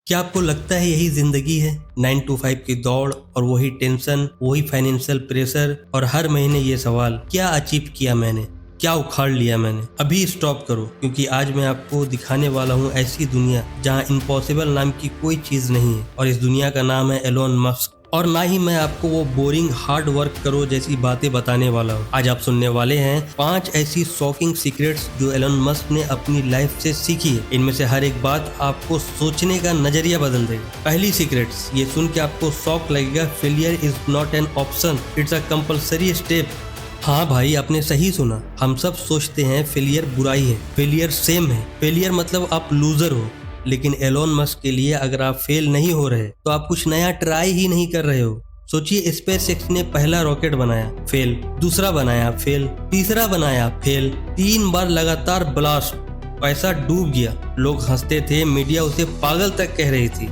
क्या आपको लगता है यही जिंदगी है? 9 to 5 की दौड़ और वही टेंशन, वही फाइनेंशियल प्रेशर और हर महीने ये सवाल, क्या अचीव किया मैंने, क्या उखाड़ लिया मैंने? अभी स्टॉप करो, क्योंकि आज मैं आपको दिखाने वाला हूँ ऐसी दुनिया जहाँ इम्पॉसिबल नाम की कोई चीज नहीं है। और इस दुनिया का नाम है एलोन मस्क। और ना ही मैं आपको वो बोरिंग हार्ड वर्क करो जैसी बातें बताने वाला हूँ। आज आप सुनने वाले हैं 5 ऐसी शॉकिंग सीक्रेट्स जो एलोन मस्क ने अपनी लाइफ से सीखी है। इनमें से हर एक बात आपको सोचने का नजरिया बदल देगी। पहली सीक्रेट्स, ये सुन के आपको शॉक लगेगा, failure is not an option, it's a compulsory step. हाँ भाई, आपने सही सुना। हम सब सोचते हैं फेलियर बुराई है, फेलियर सेम है, फेलियर मतलब आप लूजर हो। लेकिन एलोन मस्क के लिए अगर आप फेल नहीं हो रहे तो आप कुछ नया ट्राई ही नहीं कर रहे हो। सोचिए, स्पेसएक्स ने पहला रॉकेट बनाया, फेल। दूसरा बनाया, फेल। तीसरा बनाया, फेल। 3 बार लगातार ब्लास्ट, पैसा डूब गया। लोग हंसते थे, मीडिया उसे पागल तक कह रही थी।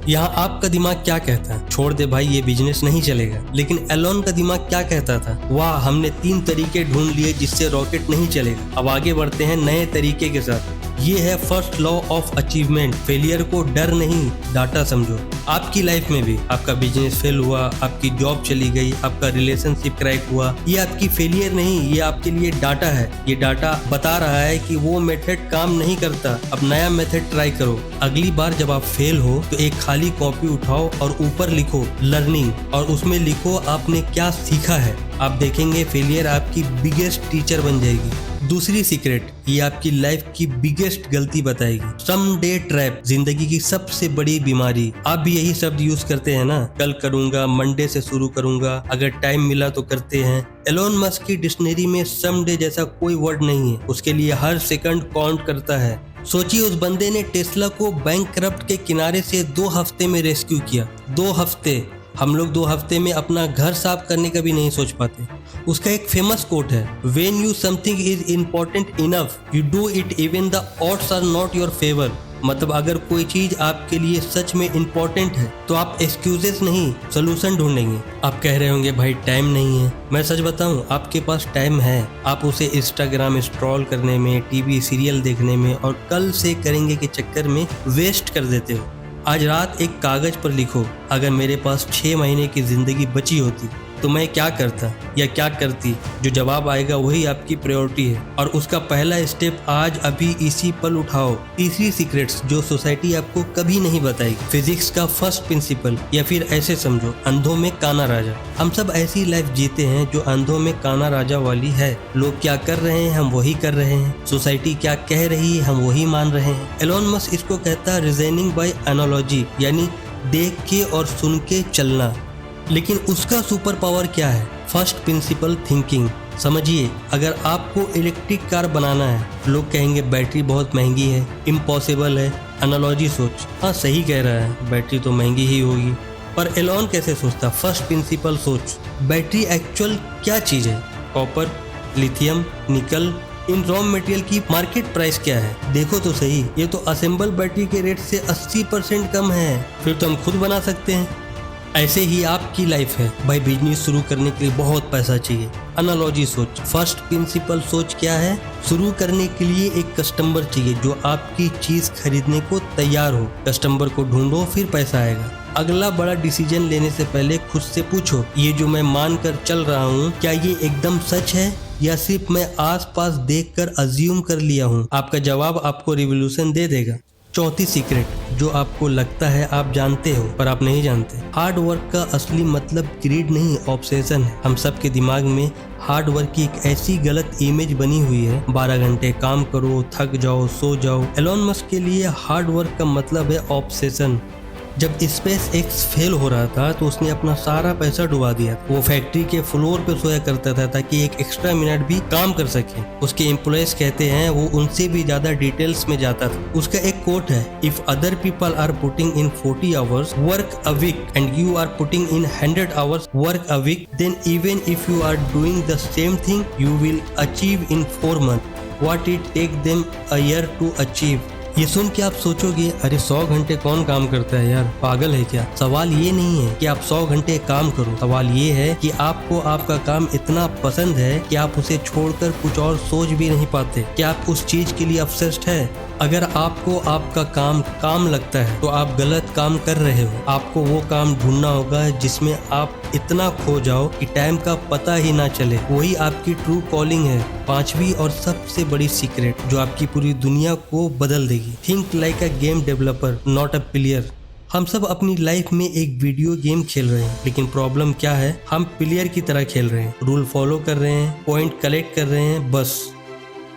यहाँ आपका दिमाग क्या कहता है? छोड़ दे भाई, ये बिजनेस नहीं चलेगा। लेकिन एलोन का दिमाग क्या कहता था? वाह, हमने 3 तरीके ढूंढ लिए जिससे रॉकेट नहीं चलेगा। अब आगे बढ़ते हैं नए तरीके के साथ। ये है first law of achievement. Failure को डर नहीं, डाटा समझो। आपकी लाइफ में भी आपका बिजनेस फेल हुआ, आपकी जॉब चली गई, आपका रिलेशनशिप क्रैक हुआ, ये आपकी फेलियर नहीं, ये आपके लिए डाटा है। ये डाटा बता रहा है कि वो मेथड काम नहीं करता, अब नया मेथड ट्राई करो। अगली बार जब आप फेल हो तो एक खाली कॉपी उठाओ और ऊपर लिखो लर्निंग, और उसमें लिखो आपने क्या सीखा है। आप देखेंगे फेलियर आपकी बिगेस्ट टीचर बन जाएगी। दूसरी सीक्रेट, ये आपकी लाइफ की बिगेस्ट गलती बताएगी। सम डे ट्रैप, जिंदगी की सबसे बड़ी बीमारी। आप भी यही शब्द यूज करते हैं ना, कल करूंगा, मंडे से शुरू करूंगा, अगर टाइम मिला तो करते हैं। एलोन मस्क की डिक्शनरी में सम डे जैसा कोई वर्ड नहीं है। उसके लिए हर सेकंड काउंट करता है। सोचिए, उस बंदे ने टेस्ला को बैंकक्रप्ट के किनारे से 2 हफ्ते में रेस्क्यू किया। 2 हफ्ते। हम लोग 2 हफ्ते में अपना घर साफ करने का भी नहीं सोच पाते। उसका एक फेमस कोट है, when you something is important enough you do it even the odds are not your favour. मतलब अगर कोई चीज आपके लिए सच में इम्पोर्टेंट है तो आप एक्सक्यूजेस नहीं, सोल्यूशन ढूंढेंगे। आप कह रहे होंगे भाई टाइम नहीं है। मैं सच बताऊं, आपके पास टाइम है। आप उसे इंस्टाग्राम स्क्रॉल करने में, टीवी सीरियल देखने में और कल से करेंगे के चक्कर में वेस्ट कर देते हो। आज रात एक कागज पर लिखो, अगर मेरे पास 6 महीने की जिंदगी बची होती तो मैं क्या करता या क्या करती। जो जवाब आएगा वही आपकी प्रायोरिटी है, और उसका पहला स्टेप आज अभी इसी पल उठाओ। तीसरी सीक्रेट्स जो सोसाइटी आपको कभी नहीं बताएगी, फिजिक्स का फर्स्ट प्रिंसिपल, या फिर ऐसे समझो, अंधों में काना राजा। हम सब ऐसी लाइफ जीते हैं जो अंधों में काना राजा वाली है। लोग क्या कर रहे हैं हम वही कर रहे हैं, सोसाइटी क्या कह रही है हम वही मान रहे हैं। एलोन मस्क इसको कहता है रीजनिंग बाय एनालॉजी, यानी देख के और सुन के चलना। लेकिन उसका सुपर पावर क्या है? First principle thinking. समझिए, अगर आपको इलेक्ट्रिक कार बनाना है, लोग कहेंगे बैटरी बहुत महंगी है, इम्पॉसिबल है। एनालॉजी सोच, हाँ सही कह रहा है, बैटरी तो महंगी ही होगी। पर एलोन कैसे सोचता? फर्स्ट प्रिंसिपल सोच, बैटरी एक्चुअल क्या चीज़ है? कॉपर, लिथियम, निकल, इन रॉ मटेरियल की मार्केट प्राइस क्या है? देखो तो सही, ये तो असेंबल बैटरी के रेट से 80% कम है। फिर तो हम खुद बना सकते हैं। ऐसे ही आपकी लाइफ है भाई, बिजनेस शुरू करने के लिए बहुत पैसा चाहिए। एनालॉजी सोच, फर्स्ट प्रिंसिपल सोच क्या है? शुरू करने के लिए एक कस्टमर चाहिए जो आपकी चीज खरीदने को तैयार हो। कस्टमर को ढूंढो, फिर पैसा आएगा। अगला बड़ा डिसीजन लेने से पहले खुद से पूछो, ये जो मैं मान कर चल रहा हूँ क्या ये एकदम सच है या सिर्फ मैं आसपास देखकर अज्यूम कर लिया हूँ? आपका जवाब आपको रिवॉल्यूशन दे देगा। चौथी सीक्रेट, जो आपको लगता है आप जानते हो पर आप नहीं जानते। हार्ड वर्क का असली मतलब ग्रीड नहीं, ऑब्सेशन है। हम सब के दिमाग में हार्ड वर्क की एक ऐसी गलत इमेज बनी हुई है, 12 घंटे काम करो, थक जाओ, सो जाओ। एलोन मस्क के लिए हार्ड वर्क का मतलब है ऑब्सेशन। जब स्पेसएक्स फेल हो रहा था तो उसने अपना सारा पैसा डुबा दिया। वो फैक्ट्री के फ्लोर पे सोया करता था ताकि एक एक्स्ट्रा मिनट भी काम कर सके। उसके एम्प्लॉयज कहते हैं वो उनसे भी ज्यादा डिटेल्स में जाता था। उसका एक कोट है, if other people are putting in 40 hours work a week and you are putting in 100 hours work a week, then even if you are doing the same thing you will achieve in 4 months what it take them a year to achieve. ये सुन के आप सोचोगे, अरे 100 घंटे कौन काम करता है यार, पागल है क्या? सवाल ये नहीं है कि आप 100 घंटे काम करो, सवाल ये है कि आपको आपका काम इतना पसंद है कि आप उसे छोड़कर कुछ और सोच भी नहीं पाते। क्या आप उस चीज के लिए ऑब्सेस्ड है? अगर आपको आपका काम लगता है तो आप गलत काम कर रहे हो। आपको वो काम ढूंढना होगा जिसमें आप इतना खो जाओ कि टाइम का पता ही ना चले। वही आपकी ट्रू कॉलिंग है। पांचवी और सबसे बड़ी सीक्रेट जो आपकी पूरी दुनिया को बदल देगी। Think like a game developer not a player. हम सब अपनी लाइफ में एक वीडियो गेम खेल रहे हैं, लेकिन प्रॉब्लम क्या है, हम प्लेयर की तरह खेल रहे हैं। रूल फॉलो कर रहे हैं, पॉइंट कलेक्ट कर रहे हैं, बस।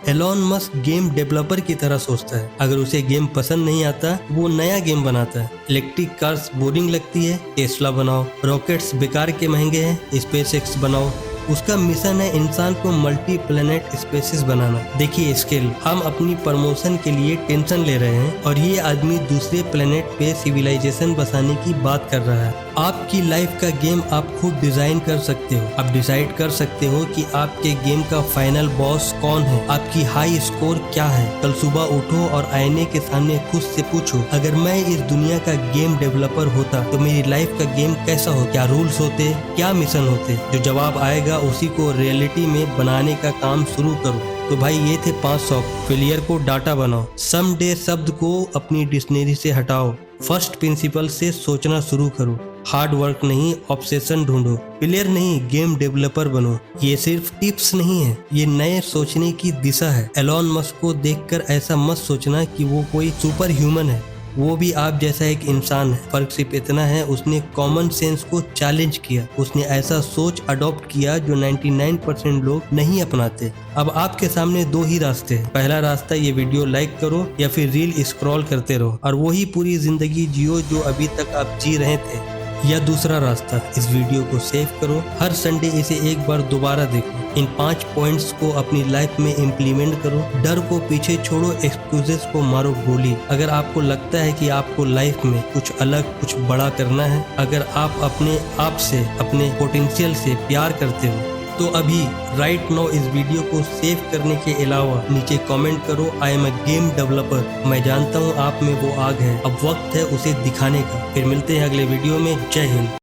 एलॉन मस्क गेम डेवलपर की तरह सोचता है। अगर उसे गेम पसंद नहीं आता वो नया गेम बनाता है। इलेक्ट्रिक कार्स बोरिंग लगती है, टेस्ला बनाओ। रॉकेट्स बेकार के महंगे हैं, स्पेसएक्स बनाओ। उसका मिशन है इंसान को मल्टी प्लेनेट स्पेसिस बनाना। देखिए स्किल, हम अपनी प्रमोशन के लिए टेंशन ले रहे हैं और ये आदमी दूसरे प्लेनेट पे सिविलाइजेशन बसाने की बात कर रहा है। आपकी लाइफ का गेम आप खुद डिजाइन कर सकते हो। आप डिसाइड कर सकते हो कि आपके गेम का फाइनल बॉस कौन है, आपकी हाई स्कोर क्या है। कल सुबह उठो और आईने के सामने खुद से पूछो, अगर मैं इस दुनिया का गेम डेवलपर होता तो मेरी लाइफ का गेम कैसा हो। क्या रूल्स होते, क्या मिशन होते। जो जवाब आएगा उसी को रियलिटी में बनाने का काम शुरू करो। तो भाई ये थे 5 शौक। फेलियर को डाटा बनाओ। समडे शब्द को अपनी डिक्शनरी से हटाओ। फर्स्ट प्रिंसिपल से सोचना शुरू करो। हार्ड वर्क नहीं, ऑब्सेशन ढूंढो। प्लेयर नहीं, गेम डेवलपर बनो। ये सिर्फ टिप्स नहीं है, ये नए सोचने की दिशा है। एलॉन मस्क को देखकर ऐसा मत सोचना कि वो कोई सुपर ह्यूमन है। वो भी आप जैसा एक इंसान है। फर्क सिर्फ इतना है, उसने कॉमन सेंस को चैलेंज किया। उसने ऐसा सोच अडॉप्ट किया जो 99% लोग नहीं अपनाते। अब आपके सामने 2 ही रास्ते हैं। पहला रास्ता, ये वीडियो लाइक करो या फिर रील स्क्रॉल करते रहो और वही पूरी जिंदगी जियो जो अभी तक आप जी रहे थे। या दूसरा रास्ता, इस वीडियो को सेव करो, हर संडे इसे एक बार दोबारा देखो। इन 5 पॉइंट्स को अपनी लाइफ में इम्प्लीमेंट करो। डर को पीछे छोड़ो, एक्सक्यूजेस को मारो गोली। अगर आपको लगता है कि आपको लाइफ में कुछ अलग, कुछ बड़ा करना है, अगर आप अपने आप से, अपने पोटेंशियल से प्यार करते हो, तो अभी राइट नाउ इस वीडियो को सेव करने के अलावा नीचे कमेंट करो, I am a game developer. मैं जानता हूँ आप में वो आग है, अब वक्त है उसे दिखाने का। फिर मिलते हैं अगले वीडियो में। जय हिंद।